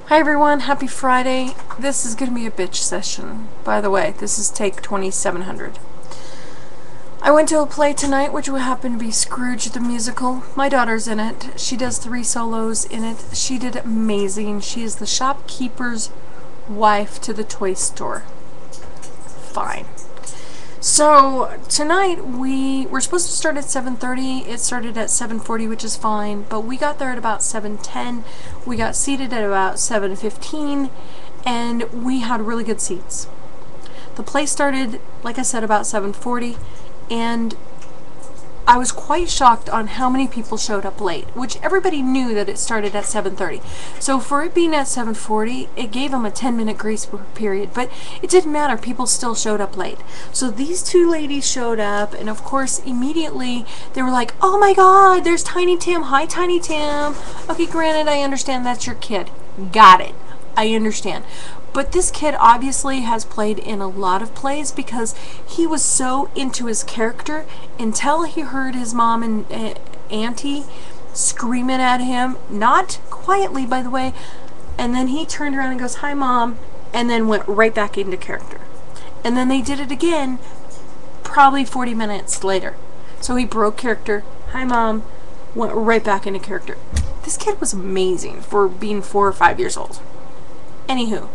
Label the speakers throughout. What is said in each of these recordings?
Speaker 1: Hi everyone, happy Friday. This is going to be a bitch session. By the way, this is take 2700. I went to a play tonight which would happen to be Scrooge the Musical. My daughter's in it. She does 3 solos in it. She did amazing. She is the shopkeeper's wife to the toy store. Fine. So tonight we were supposed to start at 7:30. It started at 7:40, which is fine, but we got there at about 7:10. We got seated at about 7:15, and we had really good seats. The play started, like I said, about 7:40, and I was quite shocked on how many people showed up late, which everybody knew that it started at 7:30. So for it being at 7:40, it gave them a 10-minute grace period, but it didn't matter. People still showed up late. So these 2 ladies showed up, and of course, immediately they were like, "Oh my God, there's Tiny Tim. Hi, Tiny Tim." Okay, granted, I understand that's your kid. Got it. I understand. But this kid obviously has played in a lot of plays because he was so into his character until he heard his mom and auntie screaming at him, not quietly, by the way, and then he turned around and goes, "Hi, Mom," and then went right back into character. And then they did it again probably 40 minutes later. So he broke character, "Hi, Mom," went right back into character. This kid was amazing for being 4 or 5 years old. Anywho.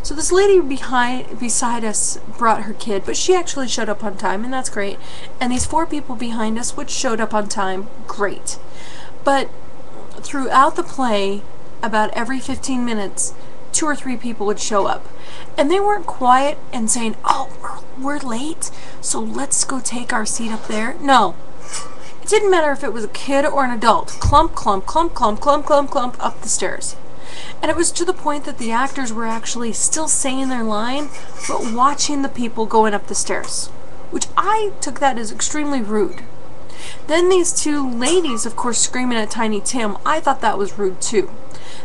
Speaker 1: So this lady beside us brought her kid, but she actually showed up on time, and that's great. And these 4 people behind us, which showed up on time, great. But throughout the play, about every 15 minutes, 2 or 3 people would show up. And they weren't quiet and saying, "Oh, we're late, so let's go take our seat up there." No. It didn't matter if it was a kid or an adult. Clump, clump, clump, clump, clump, clump, clump, up the stairs. And it was to the point that the actors were actually still saying their line, but watching the people going up the stairs, which I took that as extremely rude. Then these 2 ladies, of course, screaming at Tiny Tim. I thought that was rude too.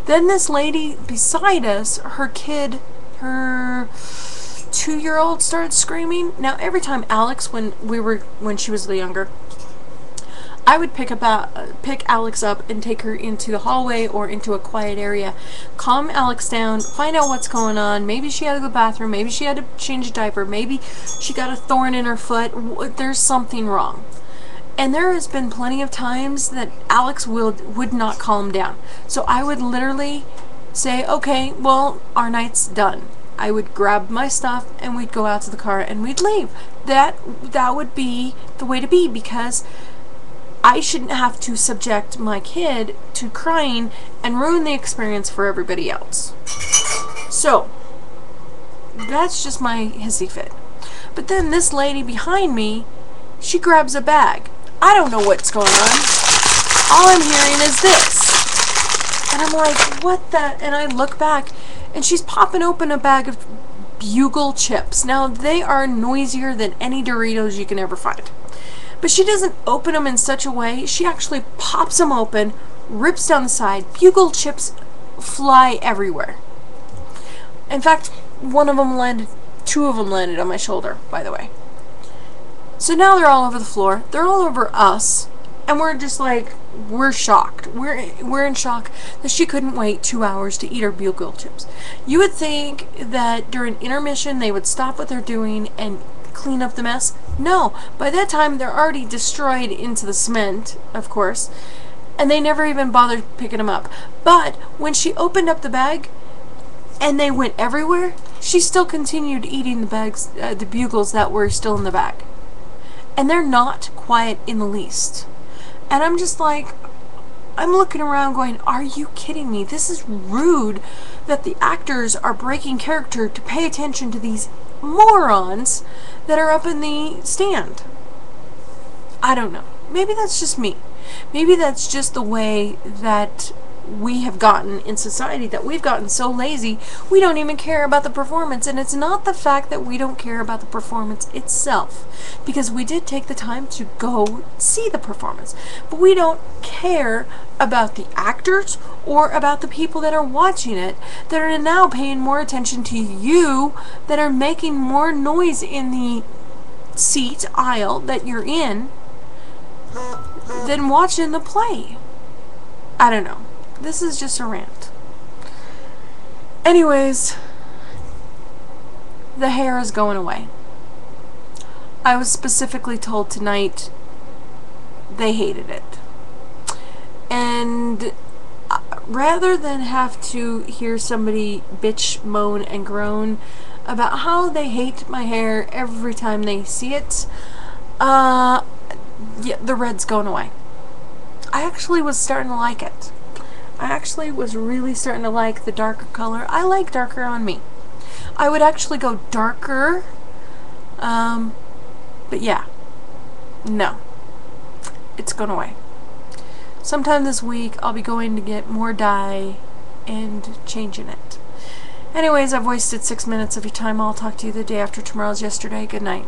Speaker 1: Then this lady beside us, her kid, her 2-year-old, started screaming. Now every time Alex, when she was younger, I would pick Alex up and take her into the hallway or into a quiet area, calm Alex down, find out what's going on. Maybe she had to go to the bathroom, maybe she had to change a diaper, maybe she got a thorn in her foot. There's something wrong. And there has been plenty of times that Alex would not calm down. So I would literally say, "Okay, well, our night's done." I would grab my stuff and we'd go out to the car and we'd leave. That would be the way to be, because I shouldn't have to subject my kid to crying and ruin the experience for everybody else. So, that's just my hissy fit. But then this lady behind me, she grabs a bag. I don't know what's going on. All I'm hearing is this. And I'm like, what the? And I look back, and she's popping open a bag of Bugle chips. Now, they are noisier than any Doritos you can ever find. But she doesn't open them in such a way. She actually pops them open, rips down the side. Bugle chips fly everywhere. In fact, 2 of them landed on my shoulder, by the way. So now they're all over the floor. They're all over us. And we're just like, we're shocked. We're in shock that she couldn't wait 2 hours to eat her Bugle chips. You would think that during intermission they would stop what they're doing and clean up the mess. No, by that time they're already destroyed into the cement, of course, and they never even bothered picking them up. But when she opened up the bag and they went everywhere, she still continued eating the Bugles that were still in the bag. And they're not quiet in the least. And I'm just like, I'm looking around going, are you kidding me? This is rude that the actors are breaking character to pay attention to these morons that are up in the stand. I don't know. Maybe that's just me. Maybe that's just the way that we have gotten in society, that we've gotten so lazy we don't even care about the performance. And it's not the fact that we don't care about the performance itself, because we did take the time to go see the performance, but we don't care about the actors or about the people that are watching it, that are now paying more attention to you, that are making more noise in the seat aisle that you're in than watching the play. I don't know. This is just a rant. Anyways, the hair is going away. I was specifically told tonight they hated it. And rather than have to hear somebody bitch, moan, and groan about how they hate my hair every time they see it, yeah, the red's going away. I actually was starting to like it. I actually was really starting to like the darker color. I like darker on me. I would actually go darker, but yeah, no, it's going away. Sometime this week I'll be going to get more dye and changing it. Anyways, I've wasted 6 minutes of your time. I'll talk to you the day after tomorrow's yesterday. Good night.